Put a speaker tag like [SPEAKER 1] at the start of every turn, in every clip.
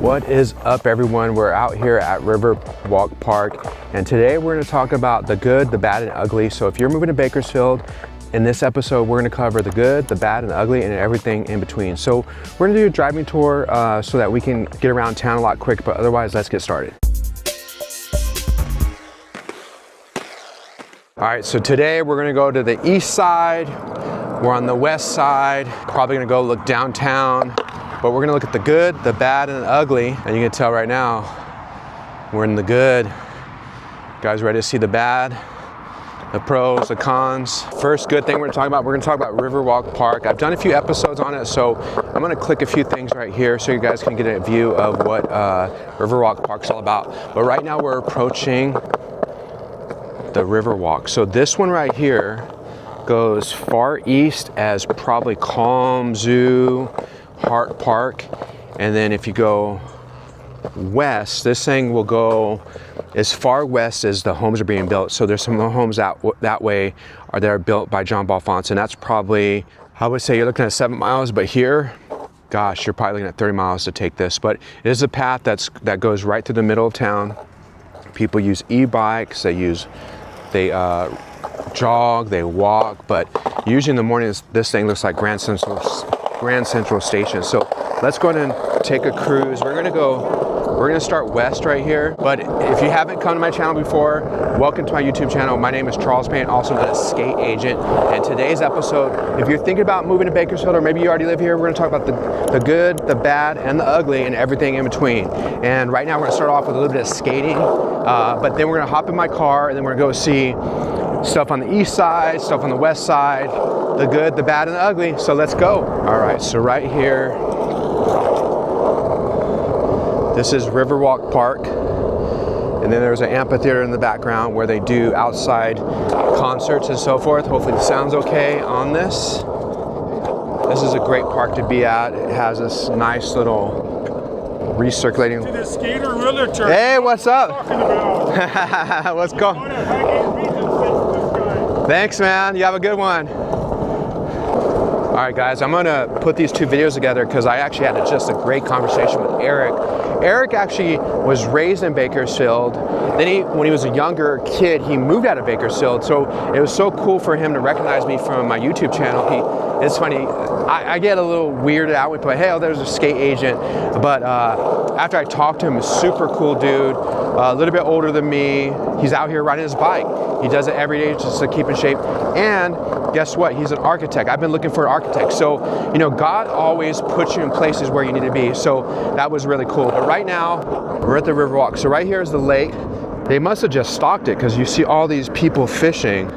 [SPEAKER 1] What is up, everyone? We're out here at Riverwalk Park, and today we're going to talk about the good, the bad, and ugly. So if you're moving to Bakersfield, in this episode we're going to cover the good, the bad, and the ugly, and everything in between. So we're going to do a driving tour so that we can get around town a lot quick, but otherwise let's get started. All right, so today we're going to go to the east side. We're on the west side, probably going to go look downtown. But we're gonna look at the good, the bad, and the ugly. And you can tell right now, we're in the good. You guys ready to see the bad? The pros, the cons. First good thing we're gonna talk about Riverwalk Park. I've done a few episodes on it, so I'm gonna click a few things right here so you guys can get a view of what Riverwalk Park's all about. But right now we're approaching the Riverwalk. So this one right here goes far east as probably Calm Zoo, Hart Park, and then if you go west, this thing will go as far west as the homes are being built. So there's some homes out that way that are built by John Balfonte, and that's probably, I would say you're looking at 7 miles, but here, gosh, you're probably looking at 30 miles to take this. But it is a path that goes right through the middle of town. People use e-bikes, they jog, they walk, but usually in the mornings this thing looks like Grand Central Station. So let's go ahead and take a cruise. We're gonna start west right here. But if you haven't come to my channel before, welcome to my YouTube channel. My name is Charles Payne, also known as Skate Agent. And today's episode, if you're thinking about moving to Bakersfield, or maybe you already live here, we're gonna talk about the good, the bad, and the ugly, and everything in between. And right now we're gonna start off with a little bit of skating, but then we're gonna hop in my car, and then we're gonna go see stuff on the east side, stuff on the west side, the good, the bad, and the ugly. So let's go. All right, so right here, this is Riverwalk Park. And then there's an amphitheater in the background where they do outside concerts and so forth. Hopefully the sound's okay on this. This is a great park to be at. It has this nice little recirculating.
[SPEAKER 2] To the skater realtor.
[SPEAKER 1] Hey, what's up? What's going on? Thanks, man. You have a good one. All right, guys, I'm gonna put these two videos together because I actually had just a great conversation with Eric. Eric actually was raised in Bakersfield. Then when he was a younger kid, he moved out of Bakersfield. So it was so cool for him to recognize me from my YouTube channel. It's funny, I get a little weirded out with, hey, oh, there's a skate agent. But after I talked to him, a super cool dude, a little bit older than me. He's out here riding his bike. He does it every day just to keep in shape. And guess what? He's an architect. I've been looking for an architect. So, you know, God always puts you in places where you need to be. So that was really cool. But right now, we're at the Riverwalk. So right here is the lake. They must have just stocked it because you see all these people fishing.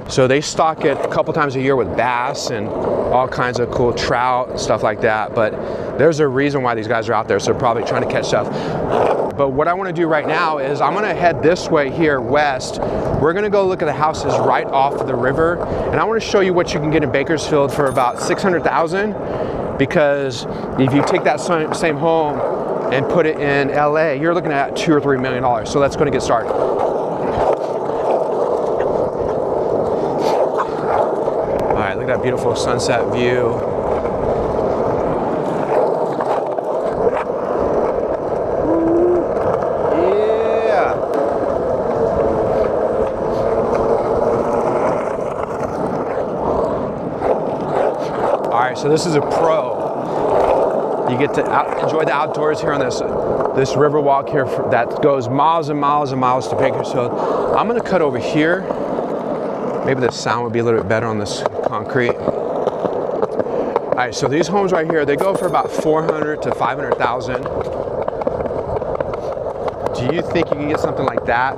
[SPEAKER 1] So they stock it a couple times a year with bass and all kinds of cool trout and stuff like that. But there's a reason why these guys are out there. So they're probably trying to catch stuff. But what I want to do right now is I'm going to head this way here west. We're going to go look at the houses right off the river. And I want to show you what you can get in Bakersfield for about $600,000. Because if you take that same home and put it in LA, you're looking at $2 or $3 million. So let's go and get started. All right, look at that beautiful sunset view. So this is a pro. You get to enjoy the outdoors here on this river walk here that goes miles and miles and miles to Bakersfield. I'm gonna cut over here. Maybe the sound would be a little bit better on this concrete. All right, so these homes right here, they go for about $400,000 to $500,000. Do you think you can get something like that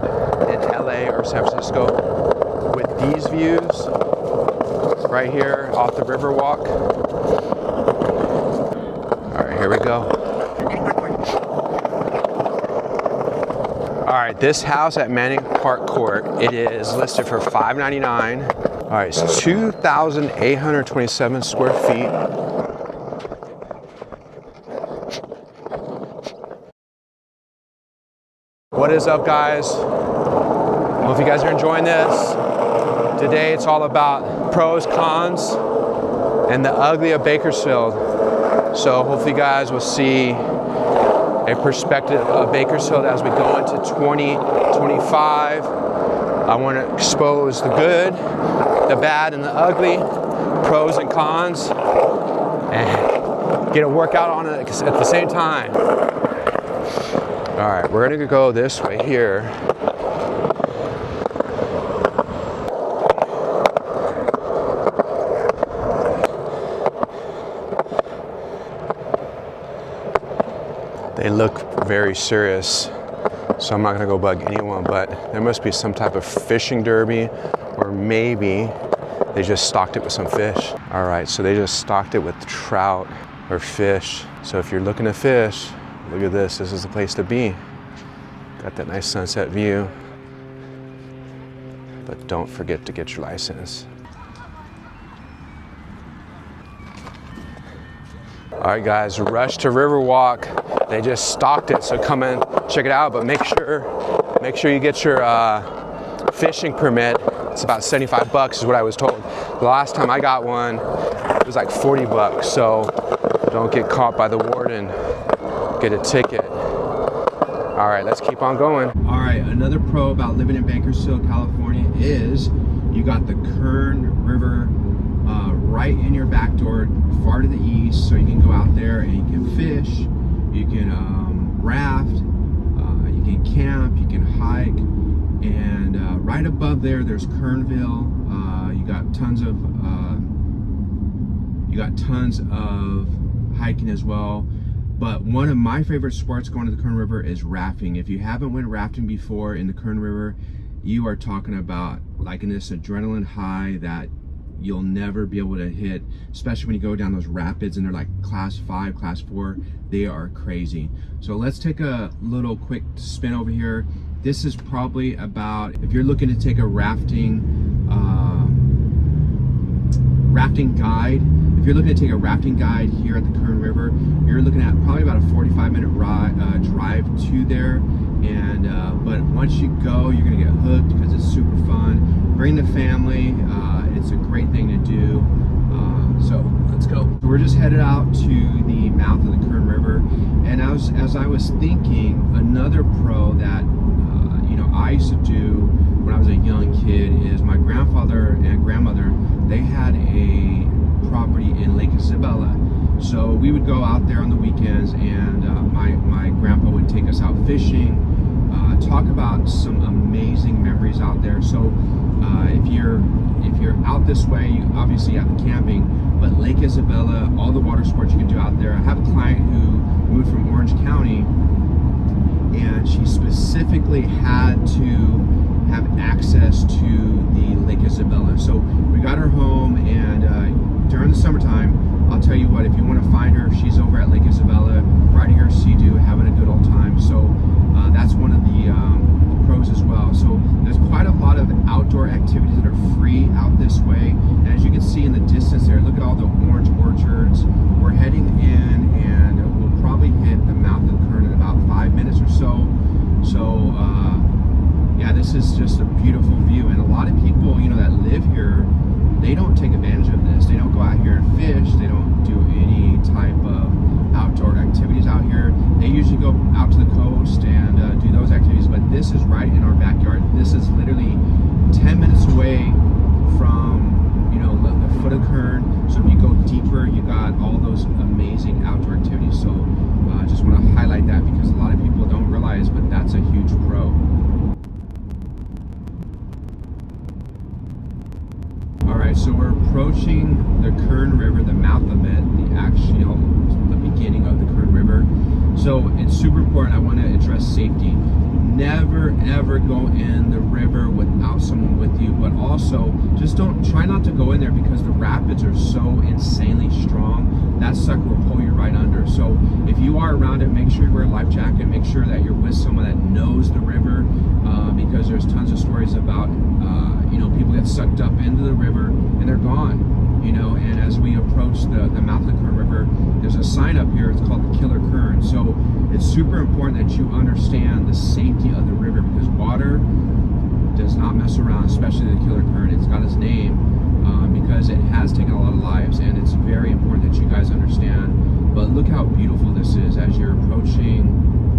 [SPEAKER 1] in LA or San Francisco with these views right here off the Riverwalk? All right, here we go. All right, this house at Manning Park Court, it is listed for $599. All right, so 2,827 square feet. What is up, guys? Hope you guys are enjoying this. Today it's all about pros, cons, and the ugly of Bakersfield. So hopefully you guys will see a my perspective of Bakersfield as we go into 2025. I want to expose the good, the bad, and the ugly, pros and cons, and get a workout on it at the same time. All right, we're gonna go this way here. They look very serious, so I'm not gonna go bug anyone, but there must be some type of fishing derby, or maybe they just stocked it with some fish. All right, so they just stocked it with trout or fish. So if you're looking to fish, look at this, this is the place to be. Got that nice sunset view, but don't forget to get your license. All right guys, rush to Riverwalk. They just stocked it, so come in, check it out, but make sure you get your fishing permit. It's about 75 bucks is what I was told. The last time I got one, it was like 40 bucks, so don't get caught by the warden, get a ticket. All right, let's keep on going. All right, another pro about living in Bakersfield, California is you got the Kern River right in your back door, far to the east, so you can go out there and you can fish, you can raft, you can camp, you can hike, and right above there's Kernville. You got tons of hiking as well. But one of my favorite sports going to the Kern River is rafting. If you haven't went rafting before in the Kern River, you are talking about like this adrenaline high that you'll never be able to hit, especially when you go down those rapids and they're like class 5, class 4. They are crazy. So let's take a little quick spin over here. This is probably about, if you're looking to take a rafting guide, if you're looking to take a rafting guide here at the Kern River, you're looking at probably about a 45-minute drive to there. And but once you go, you're gonna get hooked because it's super fun. Bring the family. It's a great thing to do. So let's go. We're just headed out to the mouth of the Kern River, and as I was thinking, another pro that I used to do when I was a young kid is my grandfather and grandmother. They had a property in Lake Isabella, so we would go out there on the weekends, and my grandpa would take us out fishing. Talk about some amazing memories out there. So if you're out this way, you obviously have the camping, but Lake Isabella, all the water sports you can do out there. I have a client who moved from Orange County, and she specifically had to have access to the Lake Isabella. So we got her home, and during the summertime, I'll tell you what, if you want to find her, she's over at Lake Isabella, riding her Sea-Doo, having a good old time. So that's one of the pros as well. So there's quite a lot of outdoor activities that are free out this way. And as you can see in the distance there, look at all the orange orchards. We're heading in, and we'll probably hit the mouth of the Kern in about 5 minutes or so. So yeah, this is just a beautiful view. And a lot of people, that live here, they don't take advantage of this. They don't go out here and fish. They don't do any type of outdoor activities out here. They usually go out to the coast and do those activities, but this is right in our backyard. This is literally 10 minutes away from the foot of Kern. So if you go deeper, you got all those amazing outdoor activities. So I just want to highlight that because a lot of people don't realize, but that's a huge pro. Alright, so we're approaching the Kern River, the mouth of it, the beginning of the Kern River. So it's super important. I want to address safety. Never ever go in the river without someone with you, but also just try not to go in there because the rapids are so insanely strong. That sucker will pull you right under. So if you are around it, make sure you wear a life jacket. Make sure that you're with someone that knows the river, because there's tons of stories about people get sucked up into the river and they're gone. And as we approach the mouth of the Kern River, there's a sign up here. It's called the Killer Kern. So it's super important that you understand the safety of the river, because water does not mess around, especially the Killer Kern. It's got its name because it has taken a lot of lives, and it's very important that you guys understand. But look how beautiful this is as you're approaching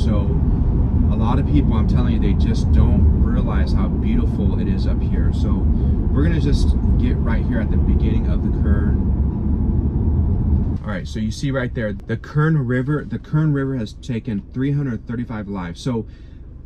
[SPEAKER 1] So a lot of people, I'm telling you, they just don't realize how beautiful it is up here. So we're gonna just get right here at the beginning of the Kern. All right, so you see right there, the Kern River has taken 335 lives. So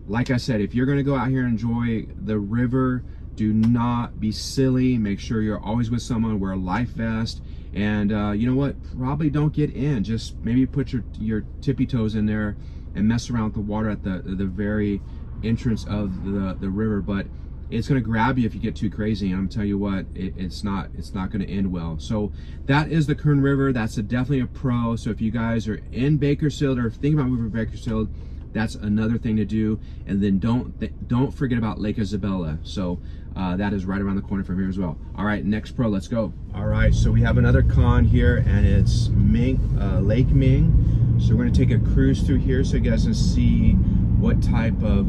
[SPEAKER 1] like I said, if you're gonna go out here and enjoy the river, do not be silly. Make sure you're always with someone, wear a life vest, and you know what, probably don't get in. Just maybe put your tippy toes in there and mess around with the water at the very entrance of the river. But it's going to grab you if you get too crazy, and I'm telling you what, it's not going to end well. So that is the Kern River. That's definitely a pro. So if you guys are in Bakersfield or thinking about moving to Bakersfield, that's another thing to do. And then don't forget about Lake Isabella. So that is right around the corner from here as well. All right, next pro, let's go. All right, so we have another con here, and it's Ming, Lake Ming. So we're going to take a cruise through here so you guys can see what type of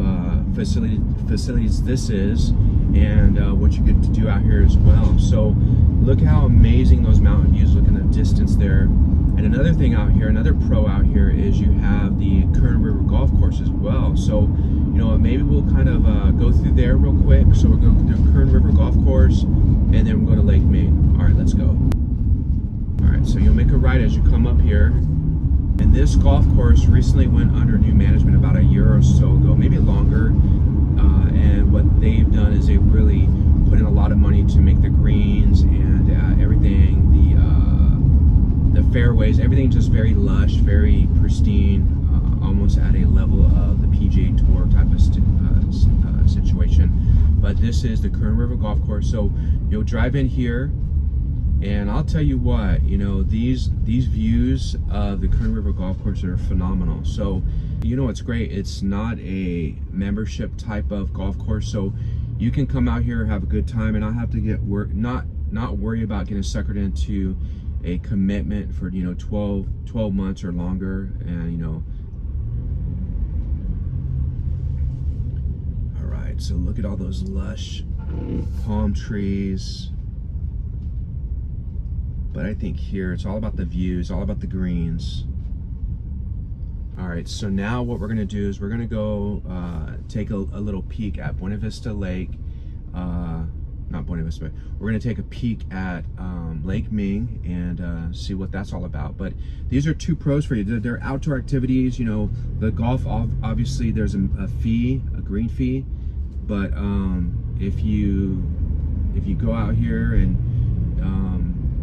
[SPEAKER 1] facilities this is, and what you get to do out here as well. So look how amazing those mountain views look in the distance there. And another thing out here, another pro out here, is you have the Kern River golf course as well. So you know, maybe we'll kind of go through there real quick. So we're going to do Kern River golf course, and then we'll go to Lake Ming. All right, let's go. All right, so you'll make a right as you come up here. And this golf course recently went under new management about a year or so ago, maybe longer. And what they've done is they've really put in a lot of money to make the greens and everything, the fairways, everything just very lush, very pristine, almost at a level of the PGA Tour type of situation. But this is the Kern River golf course. So you'll drive in here. And I'll tell you what, you know, these views of the Kern River golf course are phenomenal. So, you know, it's great. It's not a membership type of golf course, so you can come out here, have a good time, and not have to get not worry about getting suckered into a commitment for, you know, 12 months or longer. And you know, all right, so look at all those lush palm trees. But I think here it's all about the views, all about the greens. All right, so now what we're gonna do is we're gonna go take a little peek at Buena Vista Lake. Not Buena Vista, but we're gonna take a peek at Lake Ming and see what that's all about. But these are two pros for you. They're outdoor activities. You know, the golf, obviously there's a fee, a green fee. But if you go out here and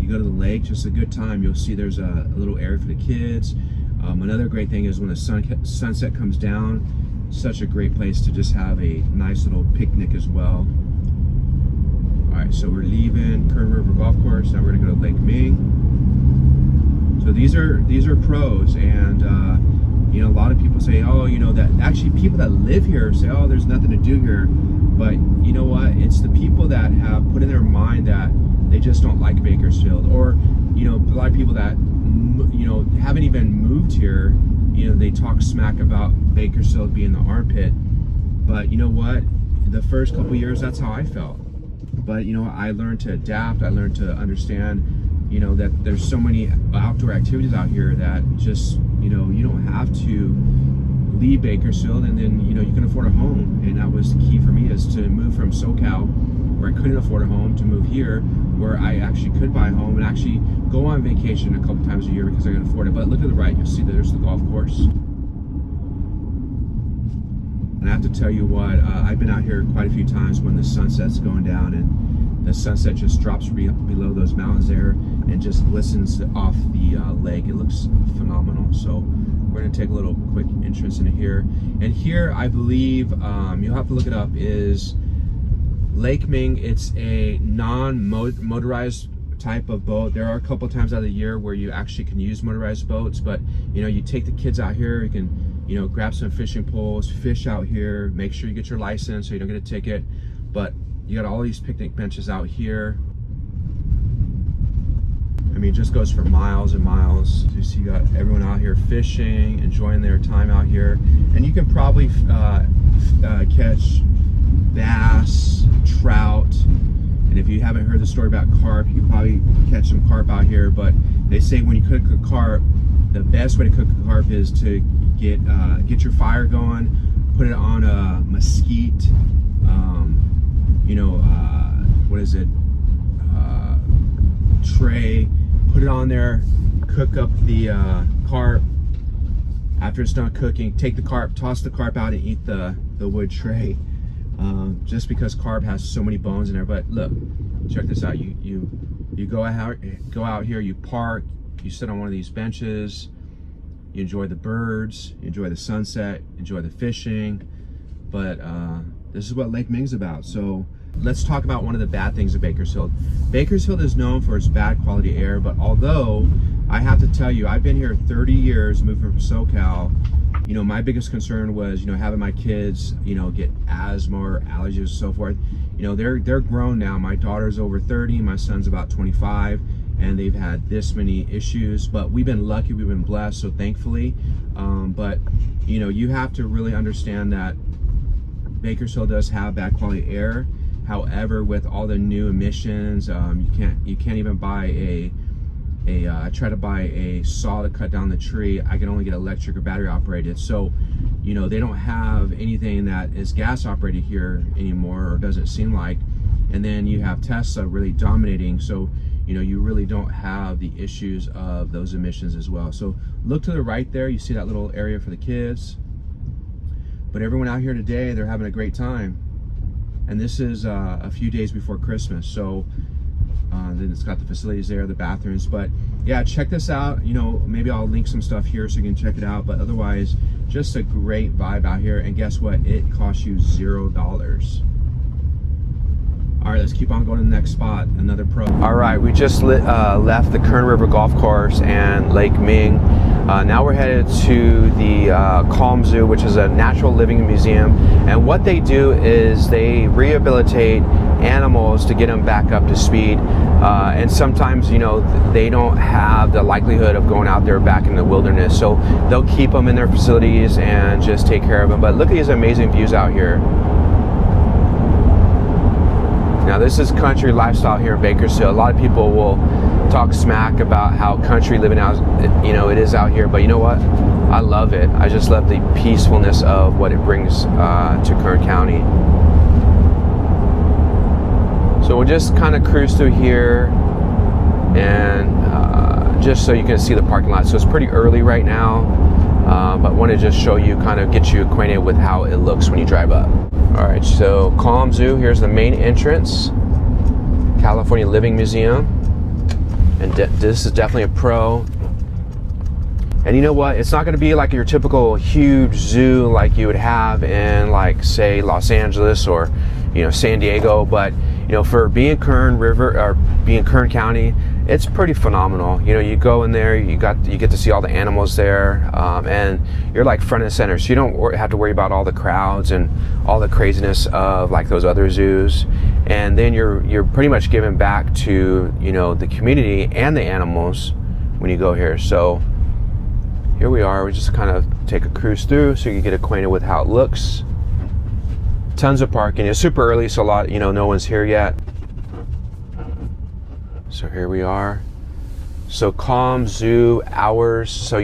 [SPEAKER 1] you go to the lake, just a good time. You'll see there's a little area for the kids. Another great thing is when the sunset comes down, such a great place to just have a nice little picnic as well. All right, so we're leaving Kern River Golf Course. Now we're gonna go to Lake Ming. So these are pros, and you know, a lot of people say, oh, you know, that actually people that live here say, oh, there's nothing to do here. But you know what? It's the people that have put in their mind that they just don't like Bakersfield, or you know, a lot of people that you know haven't even moved here. You know, they talk smack about Bakersfield being the armpit. But you know what? The first couple years, that's how I felt. But you know, I learned to adapt. I learned to understand, you know, that there's so many outdoor activities out here that just, you know, you don't have to leave Bakersfield, and then you know you can afford a home. And that was the key for me, is to move from SoCal, where I couldn't afford a home, to move here where I actually could buy a home and actually go on vacation a couple times a year because I could afford it. But look at the right, you'll see that there's the golf course. And I have to tell you what, I've been out here quite a few times when the sunset's going down, and the sunset just drops below those mountains there and just glistens off the lake. It looks phenomenal. So we're gonna take a little quick entrance into here. And here, I believe, you'll have to look it up, is Lake Ming. It's a non-motorized type of boat. There are a couple times out of the year where you actually can use motorized boats, but you know, you take the kids out here, you can, you know, grab some fishing poles, fish out here, make sure you get your license so you don't get a ticket. But you got all these picnic benches out here. I mean, it just goes for miles and miles. You see, you got everyone out here fishing, enjoying their time out here. And you can probably catch bass, trout, and if you haven't heard the story about carp, you can probably catch some carp out here. But they say when you cook a carp, the best way to cook carp is to get your fire going, put it on a mesquite, what is it, tray, put it on there, cook up the carp. After it's done cooking, take the carp, toss the carp out and eat the wood tray. Just because carp has so many bones in there. But look, check this out. You go out here, you park, you sit on one of these benches, you enjoy the birds, you enjoy the sunset, enjoy the fishing. But this is what Lake Ming's about. So let's talk about one of the bad things of Bakersfield. Bakersfield is known for its bad quality air, but although I have to tell you, I've been here 30 years, moving from SoCal. My biggest concern was, having my kids, get asthma or allergies and so forth. They're grown now. My daughter's over 30, my son's about 25, and they've had this many issues. But we've been lucky, we've been blessed, so thankfully. But you have to really understand that Bakersfield does have bad quality air. However, with all the new emissions, you can't even buy I try to buy a saw to cut down the tree. I can only get electric or battery operated. So, they don't have anything that is gas operated here anymore, or doesn't seem like. And then you have Tesla really dominating. So, you really don't have the issues of those emissions as well. So look to the right there. You see that little area for the kids. But everyone out here today, they're having a great time. And this is a few days before Christmas. So then it's got the facilities there, the bathrooms. But yeah, check this out. Maybe I'll link some stuff here so you can check it out. But otherwise, just a great vibe out here. And guess what? It costs you $0. All right, let's keep on going to the next spot, another pro. All right, we just left the Kern River Golf Course and Lake Ming. Now we're headed to the Calm Zoo, which is a natural living museum. And what they do is they rehabilitate animals to get them back up to speed. And sometimes, they don't have the likelihood of going out there back in the wilderness. So they'll keep them in their facilities and just take care of them. But look at these amazing views out here. Now this is country lifestyle here in Bakersfield. A lot of people will talk smack about how country living out, it is out here, but you know what? I love it. I just love the peacefulness of what it brings to Kern County. So we'll just kind of cruise through here, and just so you can see the parking lot. So it's pretty early right now, but want to just show you, kind of get you acquainted with how it looks when you drive up. All right, so Calm Zoo, here's the main entrance, California Living Museum, and this is definitely a pro. And you know what? It's not going to be like your typical huge zoo like you would have in, like, say, Los Angeles or, San Diego, but for being Kern River or being Kern County, it's pretty phenomenal. You go in there, you get to see all the animals there, and you're like front and center, so you don't have to worry about all the crowds and all the craziness of like those other zoos. And then you're pretty much giving back to the community and the animals when you go here. So here we are. We just kind of take a cruise through so you can get acquainted with how it looks. Tons of parking. It's super early, so a lot, no one's here yet. So here we are. So Calm Zoo hours, so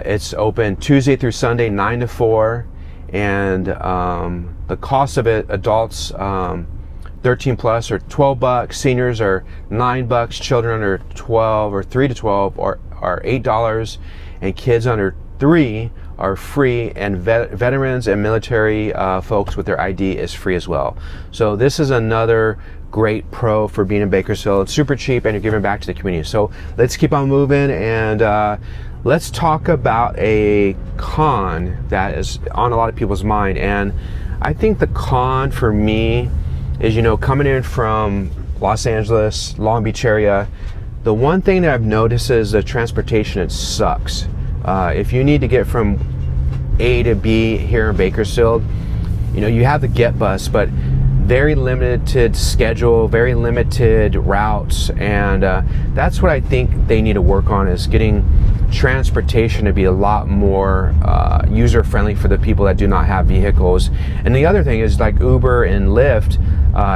[SPEAKER 1] it's open Tuesday through Sunday, 9 to 4. And the cost of it, adults 13 plus are $12, seniors are $9, children under 12 or 3 to 12 are $8, and kids under 3 are free, and veterans and military folks with their ID is free as well. So this is another great pro for being in Bakersfield. It's super cheap, and you're giving back to the community. So let's keep on moving, and let's talk about a con that is on a lot of people's mind. And I think the con for me is, coming in from Los Angeles, Long Beach area, the one thing that I've noticed is the transportation, it sucks. If you need to get from A to B here in Bakersfield, you have the Get Bus, but very limited schedule, very limited routes, and that's what I think they need to work on, is getting transportation to be a lot more user-friendly for the people that do not have vehicles. And the other thing is, like Uber and Lyft,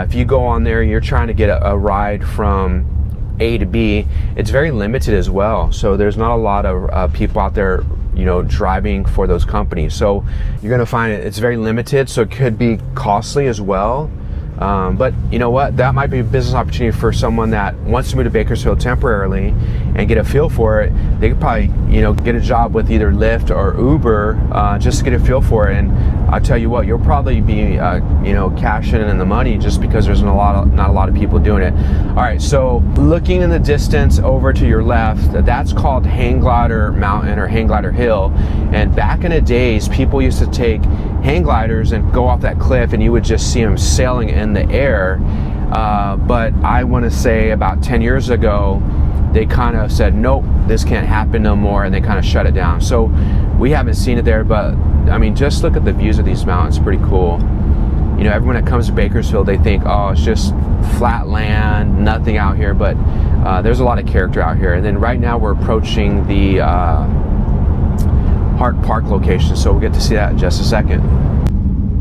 [SPEAKER 1] if you go on there, you're trying to get a ride from A to B, it's very limited as well. So there's not a lot of people out there, you know, driving for those companies. So you're gonna find it's very limited, so it could be costly as well. But you know what, that might be a business opportunity for someone that wants to move to Bakersfield temporarily and get a feel for it. They could probably, you know, get a job with either Lyft or Uber, just to get a feel for it. And I'll tell you what, you'll probably be, you know, cashing in the money just because there's not a lot of people doing it. All right, so looking in the distance over to your left, that's called Hang Glider Mountain or Hang Glider Hill. And back in the days, people used to take hang gliders and go off that cliff, and you would just see them sailing in the air. But I want to say about 10 years ago, they kind of said, nope, this can't happen no more, and they kind of shut it down. So we haven't seen it there, but I mean, just look at the views of these mountains, pretty cool. You know, everyone that comes to Bakersfield, they think, oh, it's just flat land, nothing out here, but there's a lot of character out here. And then right now we're approaching the Hart Park location, so we'll get to see that in just a second.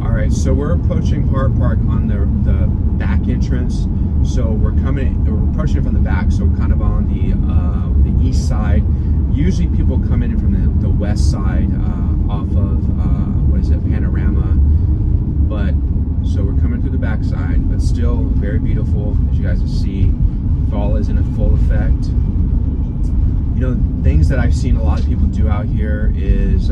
[SPEAKER 1] All right, so we're approaching Hart Park on the back entrance. So we're approaching it from the back, so we're kind of on the east side. Usually people come in from the west side off of what is it, Panorama. But so we're coming through the back side, but still very beautiful, as you guys can see. Fall is in a full effect. You know, things that I've seen a lot of people do out here is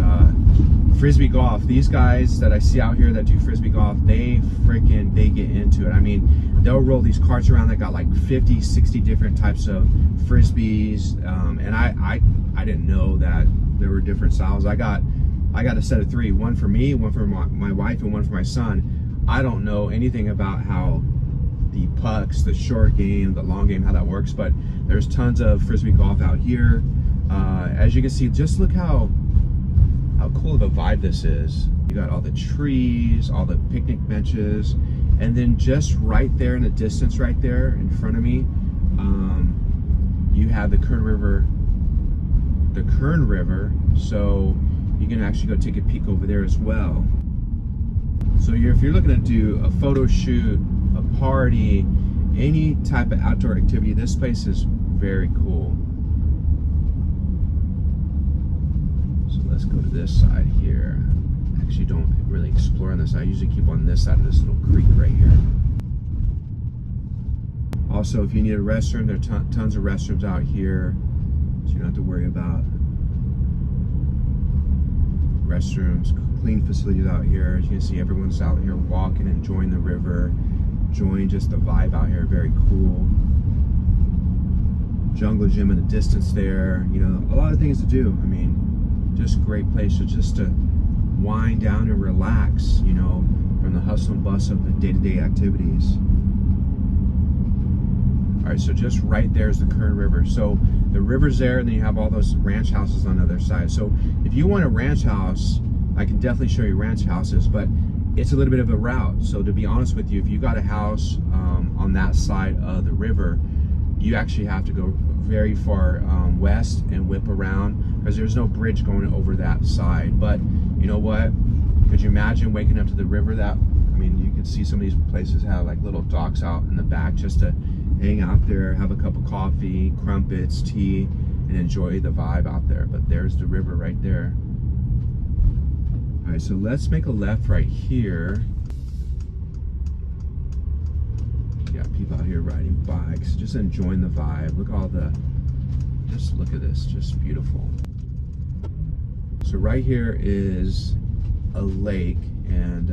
[SPEAKER 1] frisbee golf. These guys that I see out here that do frisbee golf, they get into it. I mean, they'll roll these carts around that got like 50, 60 different types of frisbees. And I didn't know that there were different styles. I got a set of 3, one for me, one for my wife, and one for my son. I don't know anything about how the pucks, the short game, the long game, how that works, but there's tons of frisbee golf out here. As you can see, just look how cool of a vibe this is. You got all the trees, all the picnic benches, and then just right there in the distance, right there in front of me, you have the Kern River. So you can actually go take a peek over there as well. So if you're looking to do a photo shoot, a party, any type of outdoor activity, this place is very cool. So let's go to this side here. I actually don't really explore on this side. I usually keep on this side of this little creek right here. Also, if you need a restroom, there are tons of restrooms out here, so you don't have to worry about restrooms. Clean facilities out here. As you can see, everyone's out here walking, enjoying the river, enjoying just the vibe out here. Very cool. Jungle gym in the distance there. You know, a lot of things to do. I mean, just great place just to wind down and relax, you know, from the hustle and bustle of the day-to-day activities. All right, so just right there is the Kern River. So the river's there, and then you have all those ranch houses on the other side. So if you want a ranch house, I can definitely show you ranch houses, but it's a little bit of a route. So to be honest with you, if you got a house on that side of the river, you actually have to go very far west and whip around, because there's no bridge going over that side. But you know what? Could you imagine waking up to the river? I mean, you can see some of these places have like little docks out in the back just to hang out there, have a cup of coffee, crumpets, tea, and enjoy the vibe out there. But there's the river right there. All right, so let's make a left right here. You got people out here riding bikes, just enjoying the vibe. Just look at this, just beautiful. So right here is a lake, and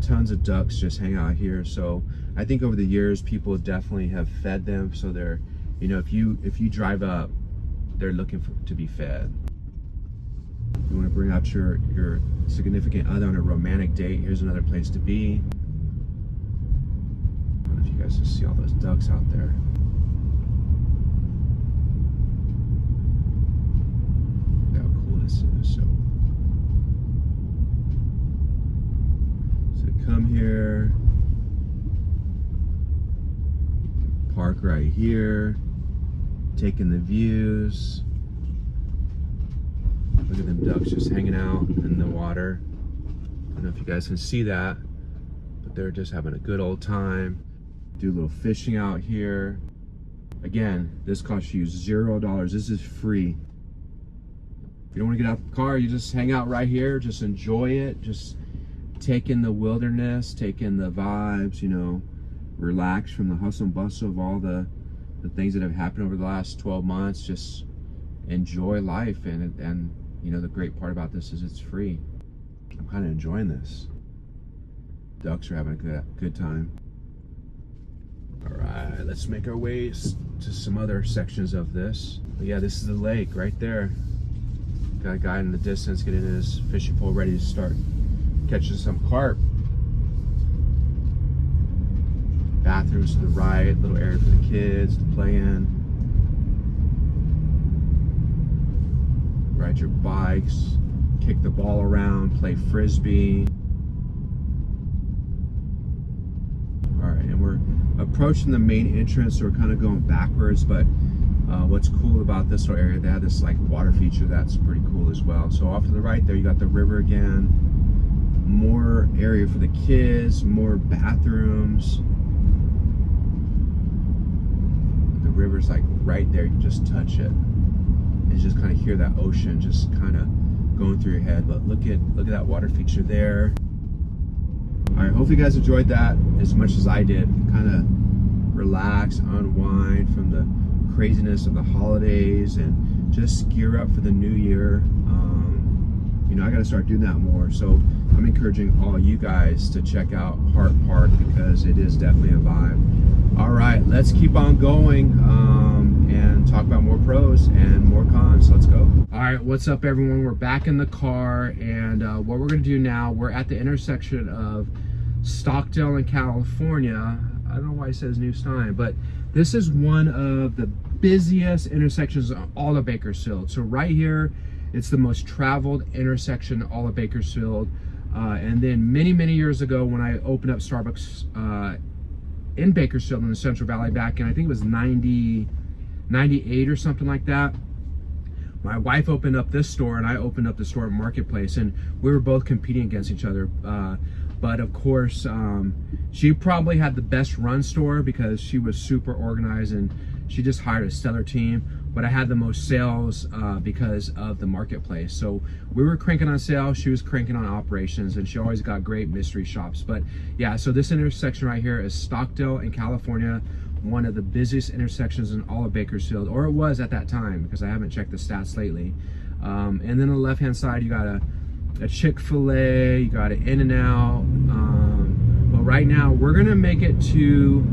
[SPEAKER 1] tons of ducks just hang out here. So I think over the years, people definitely have fed them. So they're, you know, if you drive up, they're looking to be fed. If you want to bring out your significant other on a romantic date, here's another place to be. I don't know if you guys can see all those ducks out there. Look how cool this is. So come here, park right here, taking the views. Look at them ducks just hanging out in the water. I don't know if you guys can see that, but they're just having a good old time. Do a little fishing out here. Again, this costs you $0. This is free. If you don't want to get out of the car, you just hang out right here, just enjoy it, just take in the wilderness, take in the vibes, you know, relax from the hustle and bustle of all the things that have happened over the last 12 months. Just enjoy life, and you know, the great part about this is it's free. I'm kind of enjoying this. Ducks are having a good time. All right, let's make our way to some other sections of this. But yeah, this is the lake right there. Got a guy in the distance getting his fishing pole ready to start catching some carp. Bathrooms to the right, little area for the kids to play in. Ride your bikes, kick the ball around, play frisbee. All right, and we're approaching the main entrance, so we're kind of going backwards, but what's cool about this whole area, they have this like water feature that's pretty cool as well. So off to the right there, you got the river again, more area for the kids, more bathrooms. The river's like right there, you can just touch it. And you just kind of hear that ocean just kind of going through your head. But look at that water feature there. All right, hopefully you guys enjoyed that as much as I did. Kind of relax, unwind from the craziness of the holidays, and just gear up for the new year. You know, I got to start doing that more. So I'm encouraging all you guys to check out Hart Park, because it is definitely a vibe. All right, let's keep on going and talk about more pros and more cons. Let's go. All right, what's up everyone? We're back in the car, and what we're gonna do now, we're at the intersection of Stockdale and California. I don't know why it says New Stein, but this is one of the busiest intersections of all of Bakersfield. So right here, it's the most traveled intersection in all of Bakersfield. And then many years ago, when I opened up Starbucks in Bakersfield in the Central Valley back in, I think it was 98 or something like that, my wife opened up this store and I opened up the store at Marketplace, and we were both competing against each other. But of course, she probably had the best run store because she was super organized and she just hired a stellar team. But I had the most sales because of the Marketplace. So we were cranking on sales, she was cranking on operations, and she always got great mystery shops. But yeah, so this intersection right here is Stockdale in California, one of the busiest intersections in all of Bakersfield, or it was at that time, because I haven't checked the stats lately. And then on the left-hand side, you got a Chick-fil-A, you got an In-N-Out. But right now, we're gonna make it to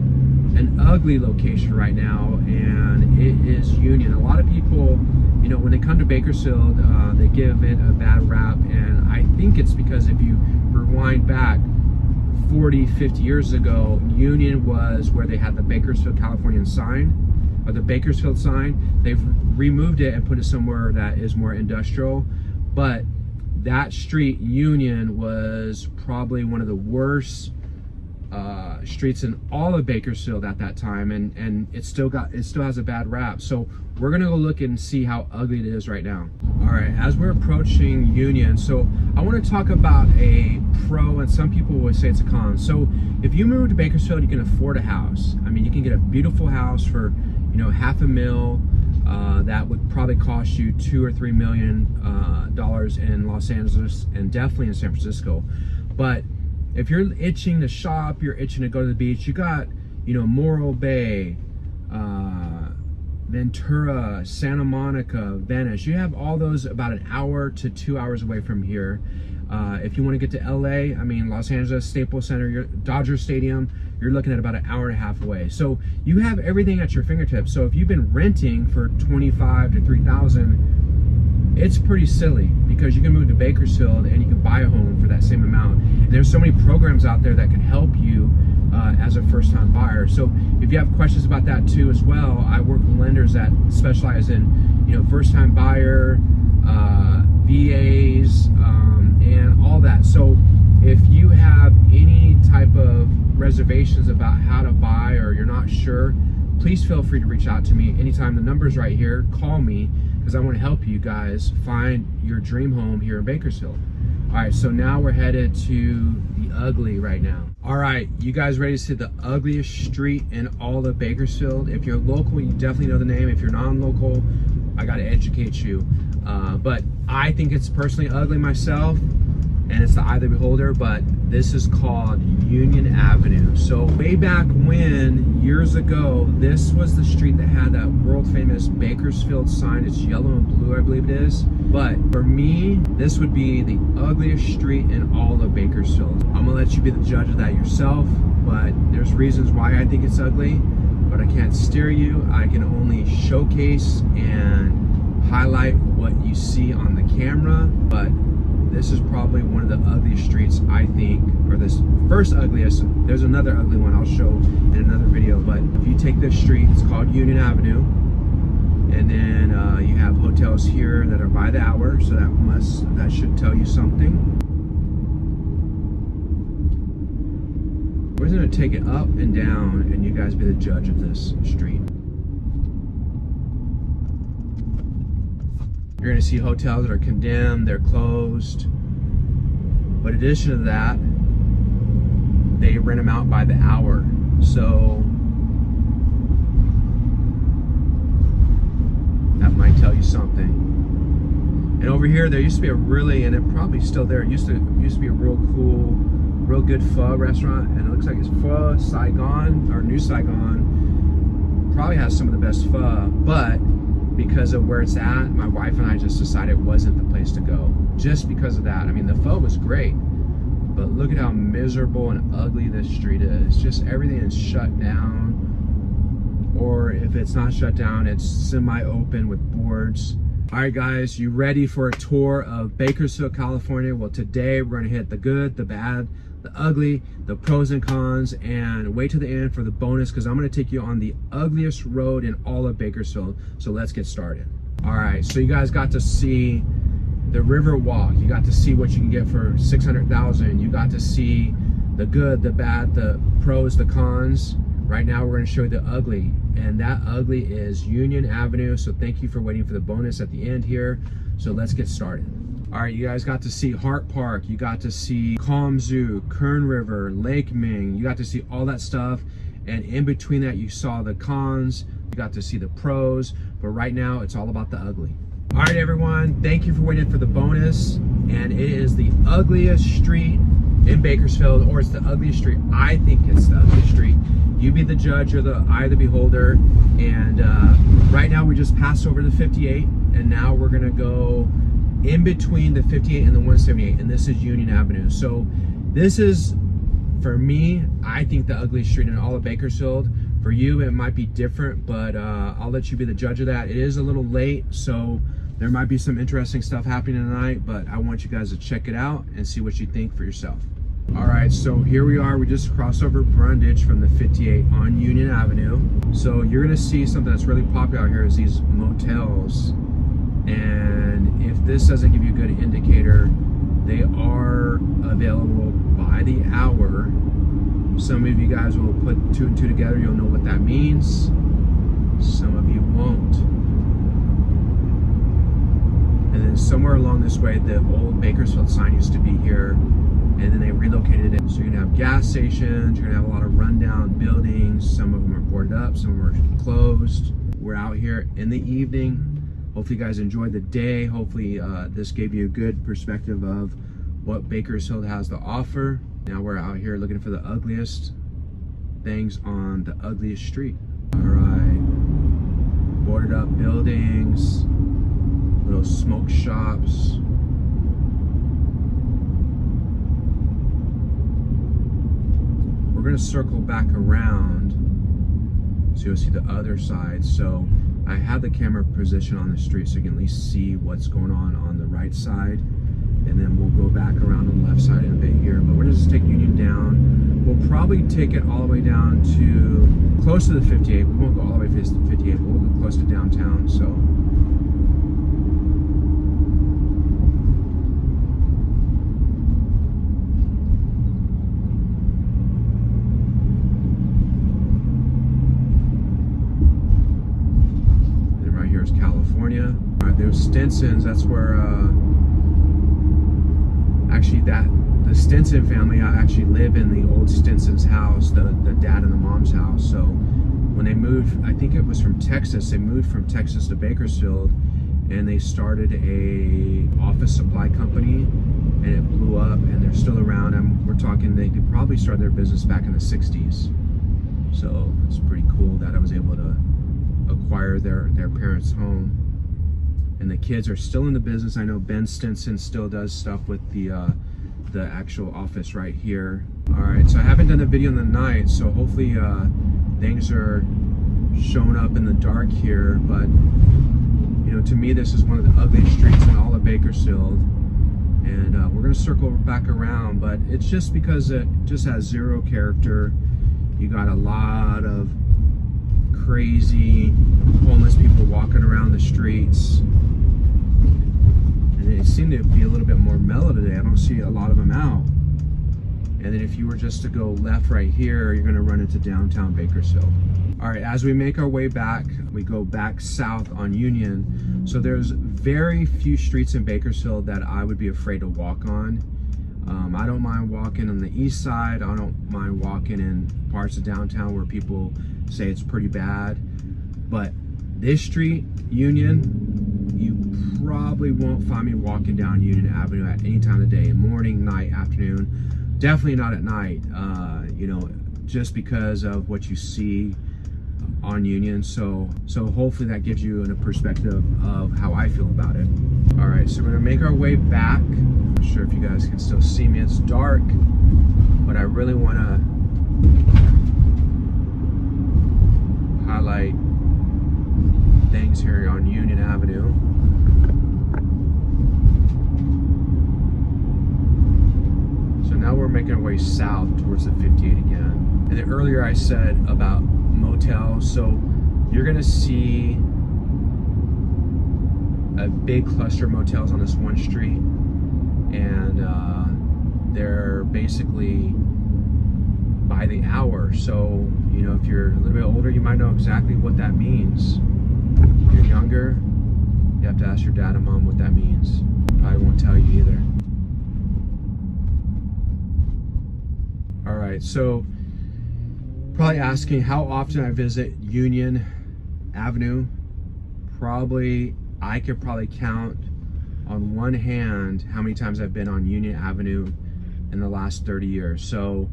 [SPEAKER 1] an ugly location right now, and it is Union. A lot of people, you know, when they come to Bakersfield, they give it a bad rap, and I think it's because if you rewind back 40-50 years ago, Union was where they had the Bakersfield Californian sign, or the Bakersfield sign. They've removed it and put it somewhere that is more industrial, but that street, Union, was probably one of the worst streets in all of Bakersfield at that time, and it still has a bad rap. So we're gonna go look and see how ugly it is right now. All right, as we're approaching Union, so I want to talk about a pro, and some people will say it's a con. So if you move to Bakersfield, you can afford a house. I mean, you can get a beautiful house for, you know, $500,000. That would probably cost you $2 or $3 million in Los Angeles, and definitely in San Francisco. But if you're itching to shop, you're itching to go to the beach, you got, you know, Morro Bay, Ventura, Santa Monica, Venice. You have all those about an hour to 2 hours away from here. If you want to get to LA, I mean, Los Angeles, Staples Center, Dodger Stadium, you're looking at about an hour and a half away. So you have everything at your fingertips. So if you've been renting for $25,000 to $3,000, it's pretty silly, because you can move to Bakersfield and you can buy a home for that same amount. And there's so many programs out there that can help you as a first-time buyer. So if you have questions about that too as well, I work with lenders that specialize in, you know, first-time buyer, VAs, and all that. So if you have any type of reservations about how to buy, or you're not sure, please feel free to reach out to me anytime. The number's right here. Call me, because I want to help you guys find your dream home here in Bakersfield. All right, so now we're headed to the the ugly right now. All right, you guys ready to see the ugliest street in all of Bakersfield? If you're local, you definitely know the name. If you're non-local, I gotta educate you. But I think it's personally ugly myself, and it's the eye of the beholder, but this is called Union Avenue. So way back when, years ago, this was the street that had that world famous Bakersfield sign. It's yellow and blue, I believe it is. But for me, this would be the ugliest street in all of Bakersfield. I'm gonna let you be the judge of that yourself, but there's reasons why I think it's ugly, but I can't steer you. I can only showcase and highlight what you see on the camera, but this is probably one of the ugliest streets, I think, or this first ugliest. There's another ugly one I'll show in another video, but if you take this street, it's called Union Avenue, and then you have hotels here that are by the hour, so that should tell you something. We're gonna take it up and down, and you guys be the judge of this street. You're gonna see hotels that are condemned, they're closed. But in addition to that, they rent them out by the hour. So that might tell you something. And over here, there used to be a really, and it probably still there, it used to be a real cool, real good pho restaurant, and it looks like it's Pho Saigon, or New Saigon. Probably has some of the best pho, but because of where it's at, my wife and I just decided it wasn't the place to go. Just because of that. I mean, the pho was great, but look at how miserable and ugly this street is. Just everything is shut down, or if it's not shut down, it's semi-open with boards. All right, guys, you ready for a tour of Bakersfield, California? Well, today we're gonna hit the good, the bad, the ugly, the pros and cons, and wait till the end for the bonus, because I'm gonna take you on the ugliest road in all of Bakersfield. So let's get started. All right, so you guys got to see the Riverwalk. You got to see what you can get for $600,000. You got to see the good, the bad, the pros, the cons. Right now we're gonna show you the ugly, and that ugly is Union Avenue. So thank you for waiting for the bonus at the end here. So let's get started. All right, you guys got to see Hart Park, you got to see Calm Zoo, Kern River, Lake Ming, you got to see all that stuff, and in between that you saw the cons, you got to see the pros, but right now it's all about the ugly. All right, everyone, thank you for waiting for the bonus, and it is the ugliest street in Bakersfield, or it's the ugliest street. I think it's the ugliest street. You be the judge, or the eye of the beholder, and right now we just passed over the 58, and now we're gonna go in between the 58 and the 178, and this is Union Avenue. So this is, for me, I think the ugliest street in all of Bakersfield. For you, it might be different, but I'll let you be the judge of that. It is a little late, so there might be some interesting stuff happening tonight, but I want you guys to check it out and see what you think for yourself. All right, so here we are. We just crossed over Brundage from the 58 on Union Avenue. So you're gonna see something that's really popular out here is these motels. And if this doesn't give you a good indicator, they are available by the hour. Some of you guys will put two and two together, you'll know what that means. Some of you won't. And then somewhere along this way, the old Bakersfield sign used to be here, and then they relocated it. So you're gonna have gas stations, you're gonna have a lot of rundown buildings. Some of them are boarded up, some of them are closed. We're out here in the evening. Hopefully you guys enjoyed the day. Hopefully this gave you a good perspective of what Bakersfield has to offer. Now we're out here looking for the ugliest things on the ugliest street. All right, boarded up buildings, little smoke shops. We're gonna circle back around so you'll see the other side. So I have the camera positioned on the street so you can at least see what's going on the right side, and then we'll go back around on the left side in a bit here. But we're gonna just take Union down. We'll probably take it all the way down to close to the 58. We won't go all the way to the 58, but we'll go close to downtown. So California. All right, there's Stinson's. That's where actually that the Stinson family actually live in the old Stinson's house, the dad and the mom's house. So when they moved, I think it was from Texas, they moved from Texas to Bakersfield, and they started a office supply company, and it blew up, and they're still around. And we're talking, they probably started their business back in the 60s. So it's pretty cool that I was able to acquire their parents' home. And the kids are still in the business. I know Ben Stinson still does stuff with the actual office right here. All right, so I haven't done a video in the night, so hopefully things are showing up in the dark here. But you know, to me, this is one of the ugliest streets in all of Bakersfield. And we're gonna circle back around, but it's just because it just has zero character. You got a lot of crazy homeless people walking around the streets. And it seemed to be a little bit more mellow today. I don't see a lot of them out. And then if you were just to go left right here, you're gonna run into downtown Bakersfield. All right, as we make our way back, we go back south on Union. So there's very few streets in Bakersfield that I would be afraid to walk on. I don't mind walking on the east side. I don't mind walking in parts of downtown where people say it's pretty bad. But this street, Union, you probably won't find me walking down Union Avenue at any time of the day, morning, night, afternoon. Definitely not at night, you know, just because of what you see on Union. So hopefully that gives you a perspective of how I feel about it. All right, so we're gonna make our way back. Not sure if you guys can still see me. It's dark, but I really wanna highlight things here on Union Avenue. So now we're making our way south towards the 58 again. And then earlier I said about motels, so you're gonna see a big cluster of motels on this one street, and they're basically by the hour. So you know, if you're a little bit older, you might know exactly what that means. If you're younger, you have to ask your dad and mom what that means. Probably won't tell you either. All right, so probably asking how often I visit Union Avenue. Probably, I could probably count on one hand how many times I've been on Union Avenue in the last 30 years. So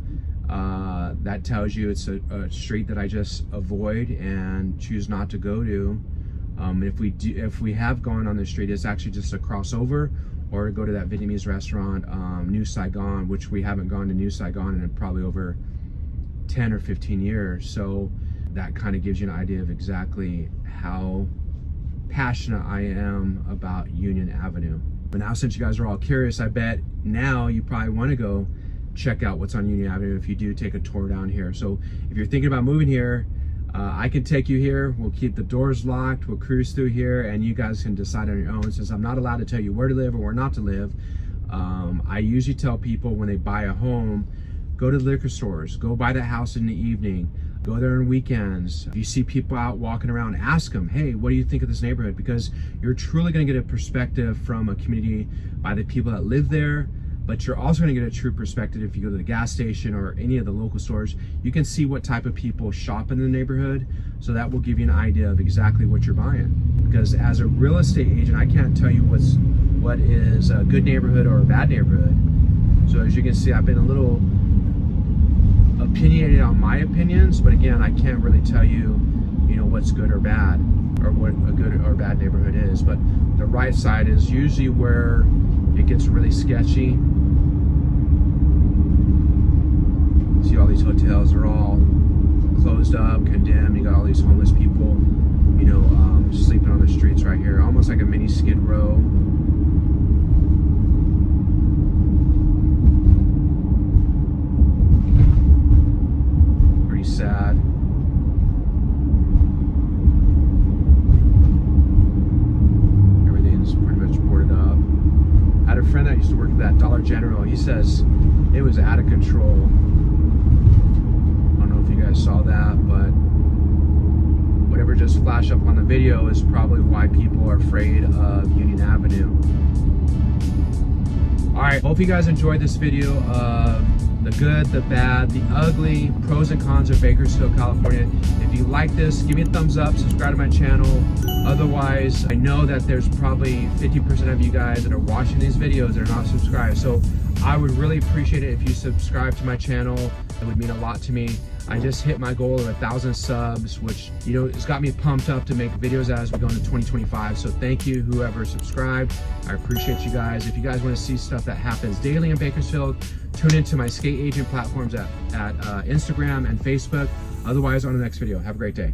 [SPEAKER 1] that tells you it's a street that I just avoid and choose not to go to. If we have gone on this street, it's actually just a crossover, or go to that Vietnamese restaurant, New Saigon, which we haven't gone to New Saigon in probably over 10 or 15 years. So that kind of gives you an idea of exactly how passionate I am about Union Avenue. But now, since you guys are all curious, I bet now you probably want to go check out what's on Union Avenue if you do take a tour down here. So if you're thinking about moving here, I can take you here. We'll keep the doors locked. We'll cruise through here, and you guys can decide on your own. Since I'm not allowed to tell you where to live or where not to live, I usually tell people when they buy a home, go to liquor stores, go buy that house in the evening, go there on weekends. If you see people out walking around, ask them, hey, what do you think of this neighborhood? Because you're truly gonna get a perspective from a community by the people that live there, but you're also gonna get a true perspective if you go to the gas station or any of the local stores. You can see what type of people shop in the neighborhood, so that will give you an idea of exactly what you're buying. Because as a real estate agent, I can't tell you what is a good neighborhood or a bad neighborhood. So as you can see, I've been a little opinionated on my opinions, but again, I can't really tell you, you know, what's good or bad, or what a good or bad neighborhood is. But the right side is usually where it gets really sketchy. See, all these hotels are all closed up, condemned. You got all these homeless people, you know, sleeping on the streets right here, almost like a mini Skid Row. Pretty sad. Everything's pretty much boarded up. I had a friend that used to work at that Dollar General. He says it was out of control. Saw that, but whatever just flashed up on the video is probably why people are afraid of Union Avenue. All right, hope you guys enjoyed this video of the good, the bad, the ugly, pros and cons of Bakersfield, California. If you like this, give me a thumbs up, subscribe to my channel. Otherwise, I know that there's probably 50% of you guys that are watching these videos that are not subscribed. So I would really appreciate it if you subscribe to my channel. It would mean a lot to me. I just hit my goal of 1,000 subs, which, you know, it's got me pumped up to make videos as we go into 2025. So thank you, whoever subscribed. I appreciate you guys. If you guys want to see stuff that happens daily in Bakersfield, tune into my skate agent platforms at Instagram and Facebook. Otherwise, on the next video. Have a great day.